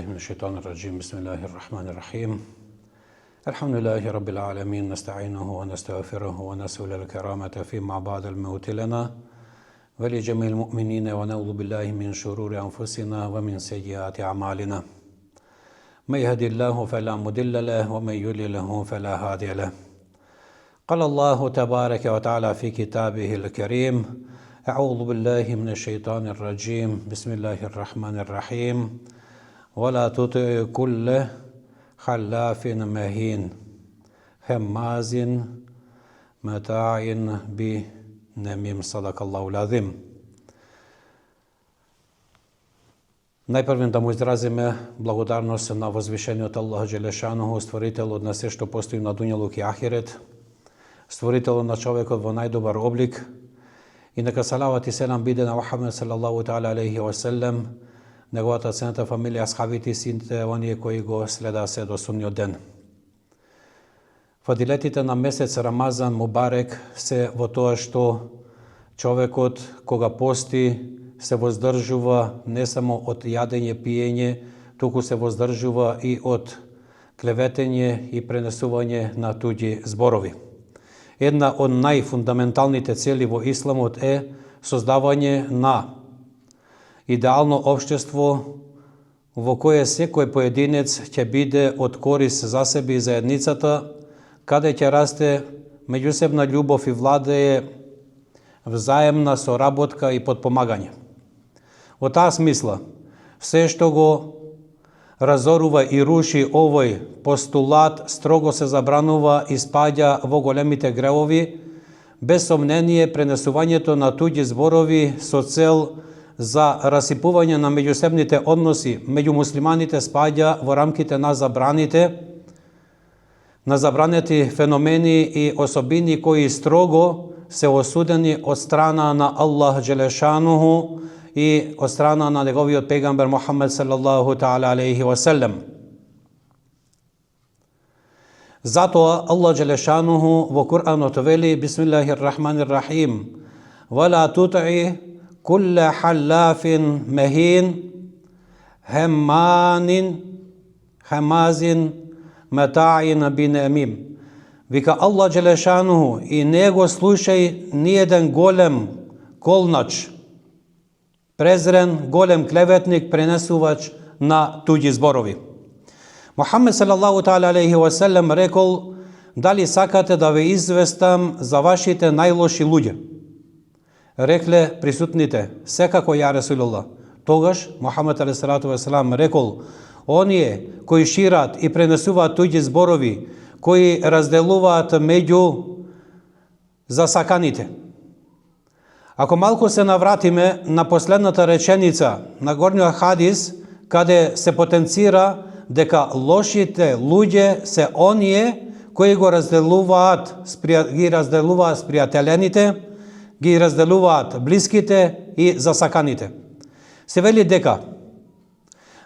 من الشيطان الرجيم بسم الله الرحمن الرحيم الحمد لله رب العالمين نستعينه ونستغفره ونسأل الكرامة فيما بعد الموت لنا ولجميع المؤمنين ونعوذ بالله من شرور أنفسنا ومن سيئات أعمالنا من يهدي الله فلا مضل له ومن يضلل فلا هادي له قال الله تبارك وتعالى في كتابه الكريم أعوذ بالله من الشيطان الرجيم بسم الله الرحمن الرحيم ولا تطع كل خلاف مهين هماز متاع بنميم صدق الله العظيم. Најпрвен да му изразиме благодарност на возвишениот Аллах Джелешануху, створителот на се што постои на дуњалук и ахирет, створителот на човекот во најдобар облик, и нека салават и селам биде на Мухамед салаллаху таала алейхи ва селем, неговата ценета фамилија, асхабите и сите оние кои го следа се до судниот ден. Фадилетите на месец Рамазан Мубарек се во тоа што човекот кога пости се воздржува не само од јадење, пиење, туку се воздржува и од клеветење и пренесување на туѓи зборови. Една од најфундаменталните цели во исламот е создавање на идеално општество во кое секој поединец ќе биде од корис за себе и заедницата, каде ќе расте меѓусебна љубов и владее взаемна соработка и подпомагање. Во таа смисла, се што го разорува и руши овој постулат строго се забранува и спаѓа во големите гревови, без сомнение пренесувањето на туѓи зборови со цел за расипување на меѓусебните односи меѓу муслиманите спаѓа во рамките на забранети феномени и особини кои строго се осудени од страна на Аллах Джелешануху и од страна на неговиот пегамбер Мухамед салаллаху таала алейхи ва селем. Затоа Аллах Джелешануху во Куранот вели бисмиллахир рахманир рахим вала тутъи кулла халафин мехин хамазин матаин бинамим. Вика Аллах Джелешануху, и не го слушај ниеден голем колнач, презрен, голем клеветник, пренесувач на туѓи зборови. Мухамед салаллаху таала алейхи ва селем рекол: дали сакате да ве известам за вашите најлоши луѓе? Рекле присутните: секако ја Расулуллах. Тогаш Мухамед алейхиссалату ва селам рекол: оние кои шират и пренесуваат туѓи зборови, кои разделуваат меѓу засаканите. Ако малку се навратиме на последната реченица на горниот хадис, каде се потенцира дека лошите луѓе се оние кои ги разделуваат спријателените, ги разделуваат блиските и засаканите. Се вели дека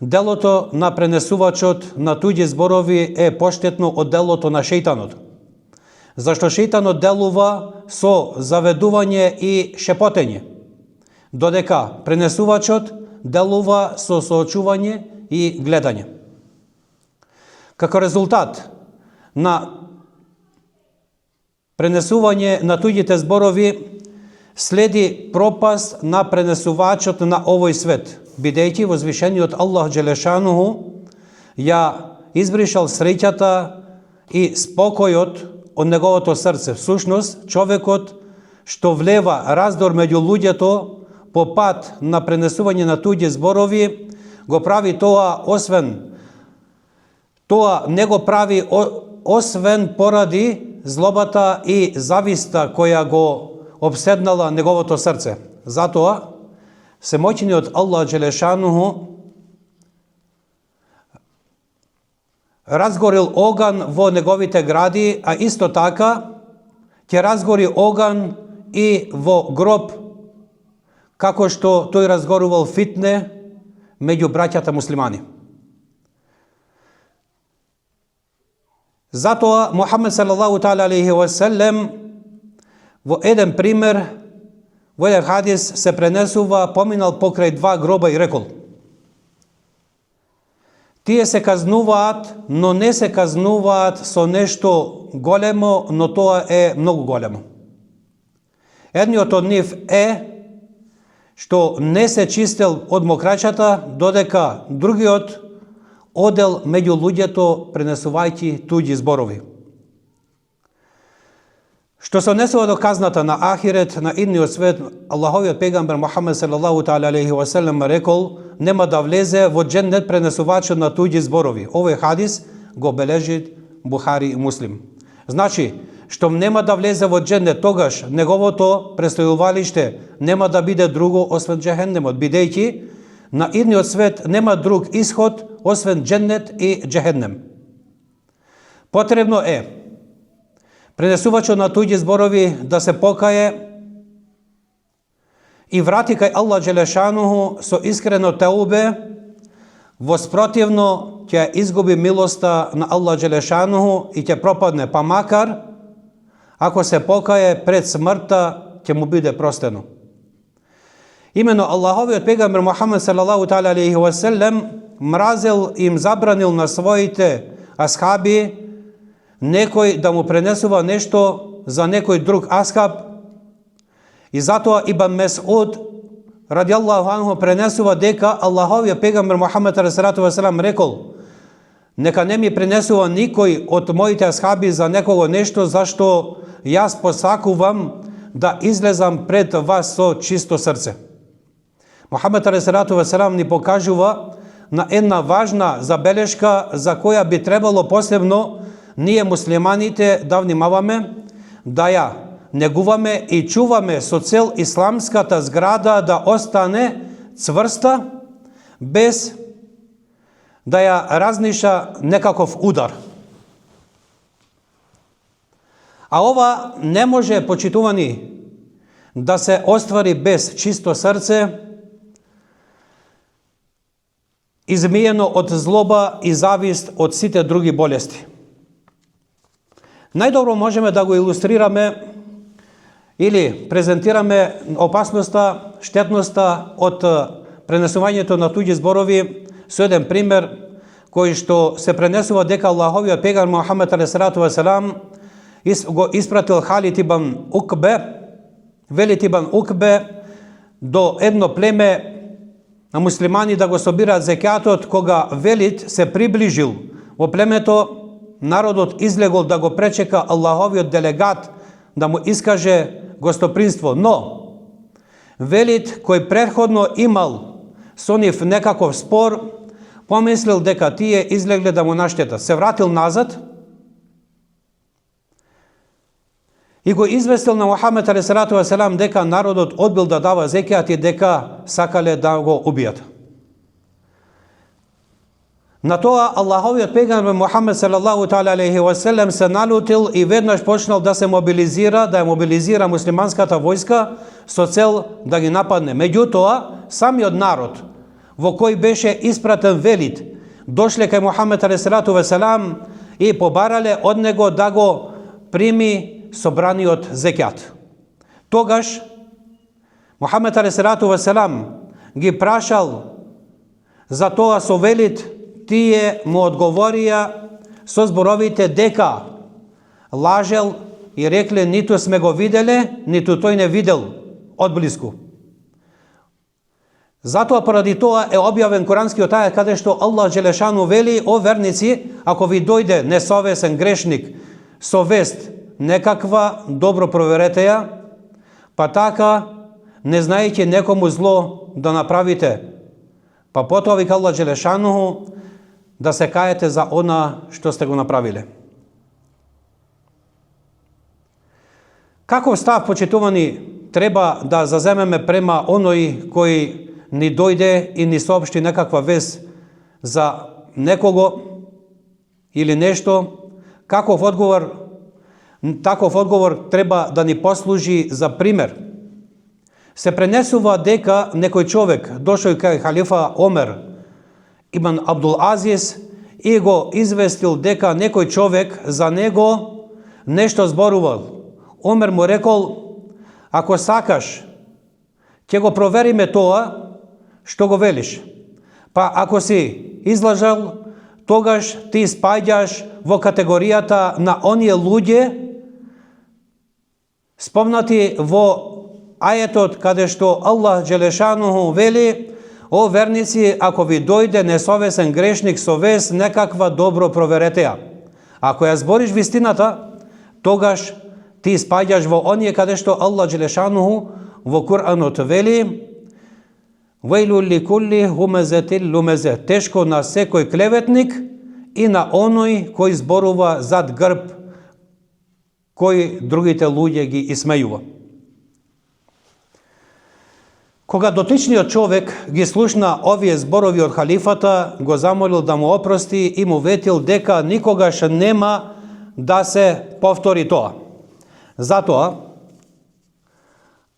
делото на пренесувачот на туѓи зборови е поштетно од делото на шејтанот. Зашто шејтанот делува со заведување и шепотење, додека пренесувачот делува со соочување и гледање. Како резултат на пренесување на туѓите зборови следи пропаст на пренесувачот на овој свет, бидејќи возвишениот Аллах Джелешануху ја избришал среќата и спокојот од неговото срце. Всушност, човекот што влева раздор меѓу луѓето по пат на пренесување на туѓи зборови, го прави тоа не го прави освен поради злобата и зависта која го обседнала неговото срце. Затоа Всемоćниот Аллах Джелешануху разгорил оган во неговите гради, а исто така ќе разгори оган и во гроб, како што тој разгорувал фитне меѓу браќата муслимани. Затоа Мухамед салаллаху таала алейхи ва селем во еден пример, во еден хадис се пренесува, поминал покрај два гроба и рекол: Тие се казнуваат, но не се казнуваат со нешто големо, но тоа е многу големо. Едниот од нив е што не се чистел од мокрачата, додека другиот одел меѓу луѓето пренесувајќи туѓи зборови. Што се однесува до казната на ахирет, на идниот свет, Аллаховиот пегамбер Мухамед салаллаху таала алейхи ва селем рекол: нема да влезе во џеннет пренесувачот на туѓи зборови. Овој хадис го бележи Бухари и Муслим. Значи, што нема да влезе во џеннет, тогаш неговото престојувалиште нема да биде друго освен џехеннемот, бидејќи на идниот свет нема друг исход освен џеннет и џехеннем. Потребно е пренесувачот на туѓи зборови да се покае и врати кај Аллах Джелешануху со искрено теубе, воспротивно ќе изгуби милоста на Аллах Джелешануху и ќе пропадне, па макар ако се покае пред смртта ќе му биде простено. Имено Аллаховиот пегамбер Мухамед салаллаху таала алейхи ва селем мразел им забранил на своите асхаби некој да му пренесува нешто за некој друг асхаб, и затоа Ибн Месуд радијаллаху анху пренесува дека Аллаховиот пегамбер Мухамед алейхи ва селем рекол: нека не ми пренесува никој од моите асхаби за некого нешто, зашто јас посакувам да излезам пред вас со чисто срце. Мухамед алейхи ва селем ни покажува на една важна забелешка за која би требало посебно ние муслиманите да внимаваме, да ја негуваме и чуваме со цел исламската зграда да остане цврста, без да ја разниша некаков удар. А ова не може, почитувани, да се оствари без чисто срце, измиено од злоба и завист од сите други болести. Најдобро можеме да го илустрираме или презентираме опасноста, штетноста од пренесувањето на туѓи зборови со еден пример кој што се пренесува дека Аллаховиот пегамбер Мухамед алейхи ва селам го испратил Халид ибн Укбе, Велид ибн Укбе, до едно племе на муслимани да го собираат зекјатот. Кога Велид се приближил во племето, народот излегол да го пречека Аллаховиот делегат да му искаже гостопринство, но Велид, кој претходно имал со нив некаков спор, помислил дека тие излегле да му наштетат. Се вратил назад и го известил на Мухамед алейхи ва селам дека народот одбил да дава зекјат и дека сакале да го убијат. На тоа Аллаховиот пегамбер Мухамед салаллаху таала алейхи ва селем се налутил и веднаш почнал да се мобилизира, да ја мобилизира муслиманската војска со цел да ги нападне. Меѓутоа, самиот народ во кој беше испратен Велид дошле кај Мухамед алейхи ва селам и побарале од него да го прими собраниот зекјат. Тогаш Мухамед алейхи ва селам ги прашал за тоа со Велид, тие му одговорија со зборовите дека лажел и рекле ниту сме го виделе, ниту тој не видел одблиску. Затоа поради тоа е објавен Куранскиот ајат каде што Аллах Джелешану вели: о верници, ако ви дојде несовесен грешник со вест некаква, добро проверете ја, па така не знаејќи некому зло да направите, па потоа вика Аллах Джелешануху да се каете за она што сте го направиле. Каков став, почитувани, треба да заземеме према оној кој ни дојде и ни соопшти некаква вест за некого или нешто? Таков одговор треба да ни послужи за пример. Се пренесува дека некој човек дошол кај халифа Омер ибн Абдул Азиз и го известил дека некој човек за него нешто зборувал. Омер му рекол: ако сакаш, ќе го провериме тоа што го велиш. Па ако си излажал, тогаш ти спаѓаш во категоријата на оние луѓе спомнати во ајетот каде што Аллах Джелешануху вели: о верници, ако ви дојде несовесен грешник со вест некаква, добро проверете ја. Ако ја збориш вистината, тогаш ти спаѓаш во оние каде што Аллах Джелешануху во Куранот вели: вејлу ликулли хумезетил лумезе, тешко на секој клеветник и на оној кој зборува зад грб, кој другите луѓе ги исмејува. Кога дотичниот човек ги слушна овие зборови од халифата, го замолил да му опрости и му ветил дека никогаш нема да се повтори тоа. Затоа,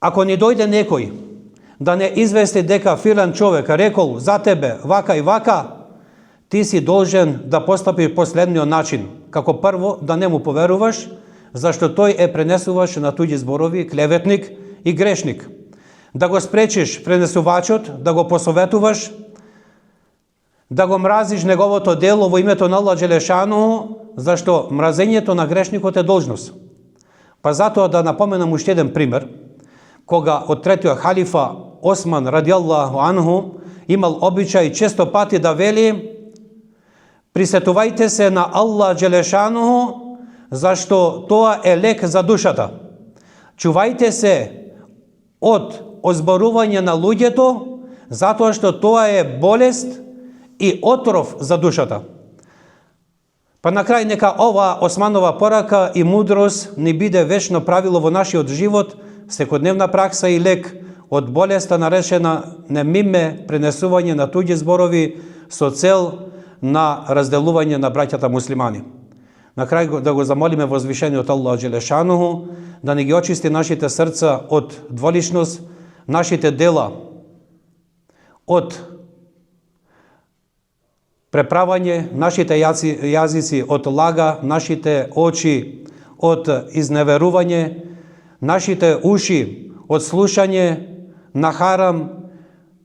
ако ни дојде некој да не извести дека филан човек рекол за тебе вака и вака, ти си должен да постапиш последниот начин. Како прво, да не му поверуваш, зашто тој е пренесуваш на туѓи зборови, клеветник и грешник. Да го спречиш пренесувачот, да го посоветуваш, да го мразиш неговото дело во името на Аллах Джелешану, зашто мразењето на грешникот е должност. Па затоа да напоменам уште еден пример, кога од третиот халифа Осман радијаллаху анху имал обичај често пати да вели: присетувајте се на Аллах Джелешануху, зашто тоа е лек за душата. Чувајте се од озборување на луѓето, затоа што тоа е болест и отров за душата. Па на крај нека ова Османова порака и мудрост ни биде вечно правило во нашиот живот, секојдневна пракса и лек од болеста наречена немиме пренесување на туѓи зборови со цел на разделување на браќата муслимани. На крај да го замолиме возвишениот Аллах Джелешануху да ни ги очисти нашите срца од дволичност, нашите дела од преправање, нашите јазици од лага, нашите очи од изневерување, нашите уши од слушање на харам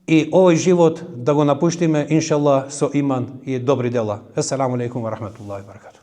и овој живот да го напуштиме иншаллах со иман и добри дела. Есаламу алейкум ва рахметуллахи ва баракатух.